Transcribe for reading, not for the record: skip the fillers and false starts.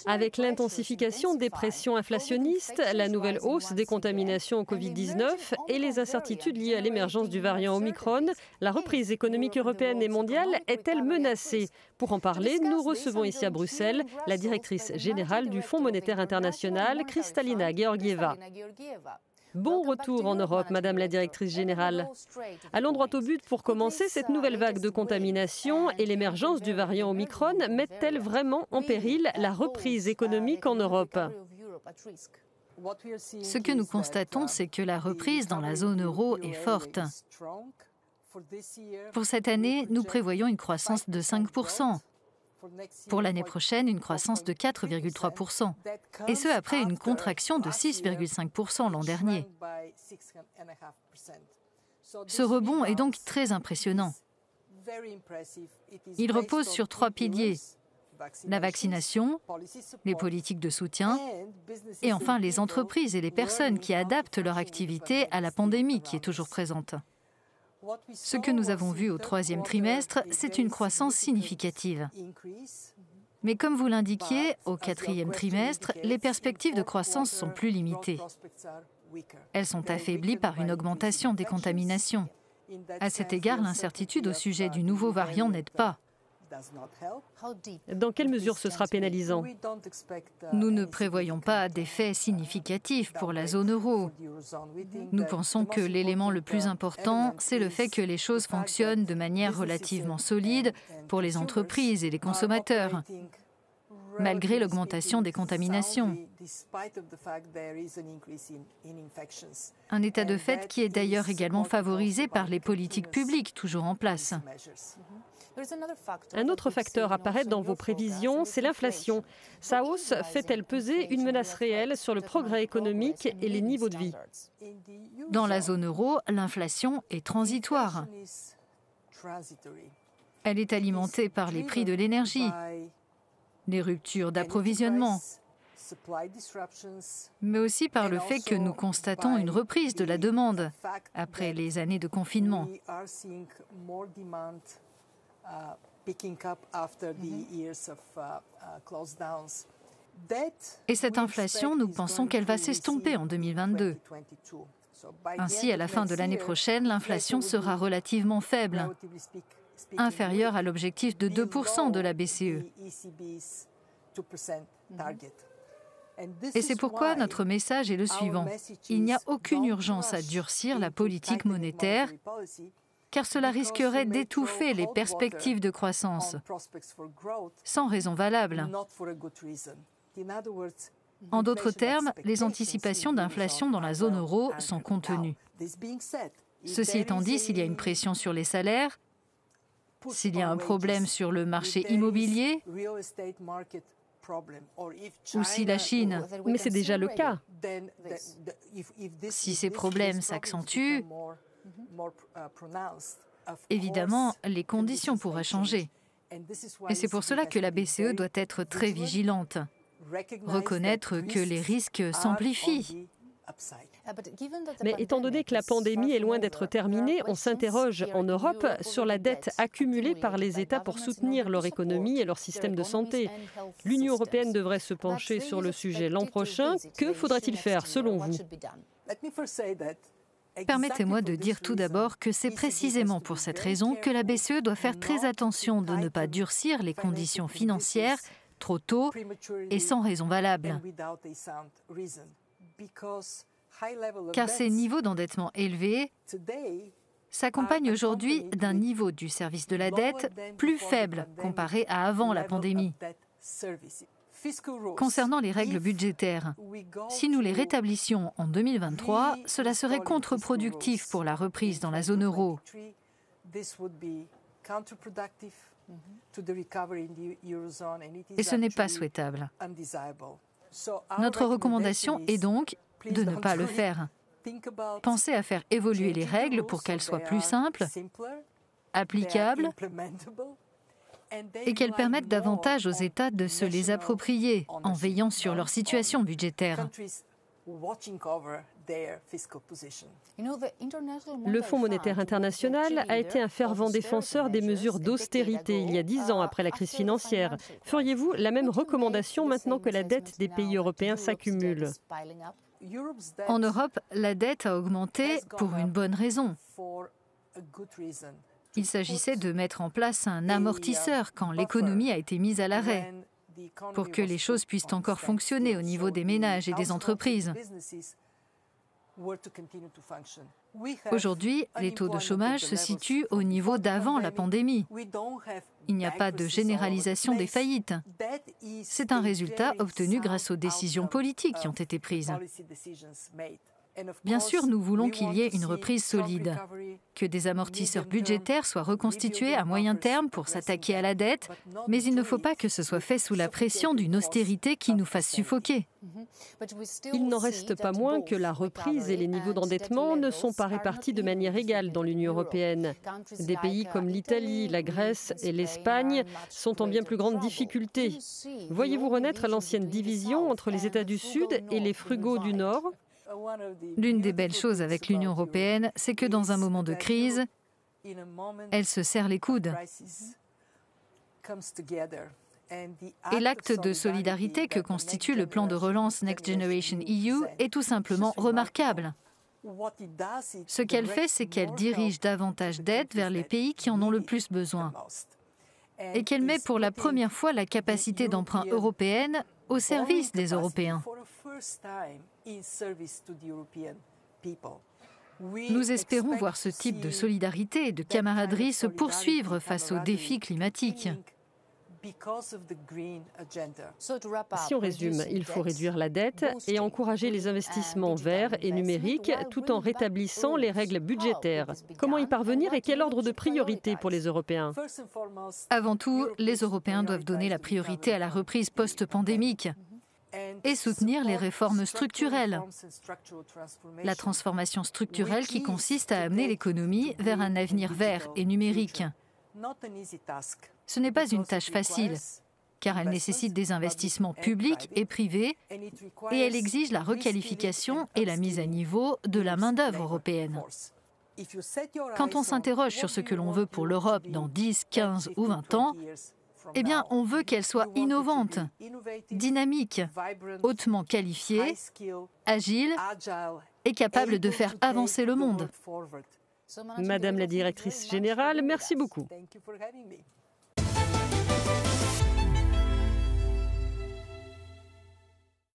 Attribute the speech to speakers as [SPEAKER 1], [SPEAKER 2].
[SPEAKER 1] Avec l'intensification des pressions inflationnistes, la nouvelle hausse des contaminations au Covid-19 et les incertitudes liées à l'émergence du variant Omicron, la reprise économique européenne et mondiale est-elle menacée? Pour en parler, nous recevons ici à Bruxelles la directrice générale du Fonds monétaire international, Kristalina Georgieva. Bon retour en Europe, Madame la directrice générale. Allons droit au but pour commencer. Cette nouvelle vague de contamination et l'émergence du variant Omicron mettent-elles vraiment en péril la reprise économique en Europe?
[SPEAKER 2] Ce que nous constatons, c'est que la reprise dans la zone euro est forte. Pour cette année, nous prévoyons une croissance de 5%. Pour l'année prochaine, une croissance de 4,3%. Et ce, après une contraction de 6,5% l'an dernier. Ce rebond est donc très impressionnant. Il repose sur 3 piliers: la vaccination, les politiques de soutien, et enfin les entreprises et les personnes qui adaptent leur activité à la pandémie qui est toujours présente. Ce que nous avons vu au 3e trimestre, c'est une croissance significative. Mais comme vous l'indiquiez, au 4e trimestre, les perspectives de croissance sont plus limitées. Elles sont affaiblies par une augmentation des contaminations. À cet égard, l'incertitude au sujet du nouveau variant n'aide pas.
[SPEAKER 1] Dans quelle mesure ce sera pénalisant?
[SPEAKER 2] Nous ne prévoyons pas d'effet significatif pour la zone euro. Nous pensons que l'élément le plus important, c'est le fait que les choses fonctionnent de manière relativement solide pour les entreprises et les consommateurs, malgré l'augmentation des contaminations. Un état de fait qui est d'ailleurs également favorisé par les politiques publiques toujours en place.
[SPEAKER 1] Un autre facteur apparaît dans vos prévisions, c'est l'inflation. Sa hausse fait-elle peser une menace réelle sur le progrès économique et les niveaux de vie?
[SPEAKER 2] Dans la zone euro, l'inflation est transitoire. Elle est alimentée par les prix de l'énergie, les ruptures d'approvisionnement, mais aussi par le fait que nous constatons une reprise de la demande après les années de confinement. Et cette inflation, nous pensons qu'elle va s'estomper en 2022. Ainsi, à la fin de l'année prochaine, l'inflation sera relativement faible, inférieure à l'objectif de 2% de la BCE. Et c'est pourquoi notre message est le suivant. Il n'y a aucune urgence à durcir la politique monétaire, car cela risquerait d'étouffer les perspectives de croissance, sans raison valable. En d'autres termes, les anticipations d'inflation dans la zone euro sont contenues. Ceci étant dit, s'il y a une pression sur les salaires, s'il y a un problème sur le marché immobilier, ou si la Chine,
[SPEAKER 1] mais c'est déjà le cas.
[SPEAKER 2] Si ces problèmes s'accentuent, évidemment, les conditions pourraient changer. Et c'est pour cela que la BCE doit être très vigilante, reconnaître que les risques s'amplifient.
[SPEAKER 1] Mais étant donné que la pandémie est loin d'être terminée, on s'interroge en Europe sur la dette accumulée par les États pour soutenir leur économie et leur système de santé. L'Union européenne devrait se pencher sur le sujet l'an prochain. Que faudrait-il faire selon vous?
[SPEAKER 2] Permettez-moi de dire tout d'abord que c'est précisément pour cette raison que la BCE doit faire très attention de ne pas durcir les conditions financières trop tôt et sans raison valable. Car ces niveaux d'endettement élevés s'accompagnent aujourd'hui d'un niveau du service de la dette plus faible comparé à avant la pandémie. Concernant les règles budgétaires, si nous les rétablissions en 2023, cela serait contre-productif pour la reprise dans la zone euro. Et ce n'est pas souhaitable. Notre recommandation est donc de ne pas le faire. Pensez à faire évoluer les règles pour qu'elles soient plus simples, applicables, et qu'elles permettent davantage aux États de se les approprier en veillant sur leur situation budgétaire.
[SPEAKER 1] Le Fonds monétaire international a été un fervent défenseur des mesures d'austérité il y a 10 ans après la crise financière. Feriez-vous la même recommandation maintenant que la dette des pays européens s'accumule?
[SPEAKER 2] En Europe, la dette a augmenté pour une bonne raison. Il s'agissait de mettre en place un amortisseur quand l'économie a été mise à l'arrêt, pour que les choses puissent encore fonctionner au niveau des ménages et des entreprises. Aujourd'hui, les taux de chômage se situent au niveau d'avant la pandémie. Il n'y a pas de généralisation des faillites. C'est un résultat obtenu grâce aux décisions politiques qui ont été prises. Bien sûr, nous voulons qu'il y ait une reprise solide, que des amortisseurs budgétaires soient reconstitués à moyen terme pour s'attaquer à la dette, mais il ne faut pas que ce soit fait sous la pression d'une austérité qui nous fasse suffoquer.
[SPEAKER 1] Il n'en reste pas moins que la reprise et les niveaux d'endettement ne sont pas répartis de manière égale dans l'Union européenne. Des pays comme l'Italie, la Grèce et l'Espagne sont en bien plus grande difficulté. Voyez-vous renaître l'ancienne division entre les États du Sud et les frugaux du Nord ?
[SPEAKER 2] L'une des belles choses avec l'Union européenne, c'est que dans un moment de crise, elle se serre les coudes. Et l'acte de solidarité que constitue le plan de relance Next Generation EU est tout simplement remarquable. Ce qu'elle fait, c'est qu'elle dirige davantage d'aide vers les pays qui en ont le plus besoin. Et qu'elle met pour la première fois la capacité d'emprunt européenne au service des Européens. Nous espérons voir ce type de solidarité et de camaraderie se poursuivre face aux défis climatiques.
[SPEAKER 1] Si on résume, il faut réduire la dette et encourager les investissements verts et numériques tout en rétablissant les règles budgétaires. Comment y parvenir et quel ordre de priorité pour les Européens?
[SPEAKER 2] Avant tout, les Européens doivent donner la priorité à la reprise post-pandémique et soutenir les réformes structurelles. La transformation structurelle qui consiste à amener l'économie vers un avenir vert et numérique. Ce n'est pas une tâche facile, car elle nécessite des investissements publics et privés et elle exige la requalification et la mise à niveau de la main-d'œuvre européenne. Quand on s'interroge sur ce que l'on veut pour l'Europe dans 10, 15 ou 20 ans, eh bien, on veut qu'elle soit innovante, dynamique, hautement qualifiée, agile et capable de faire avancer le monde.
[SPEAKER 1] Madame la directrice générale, merci beaucoup.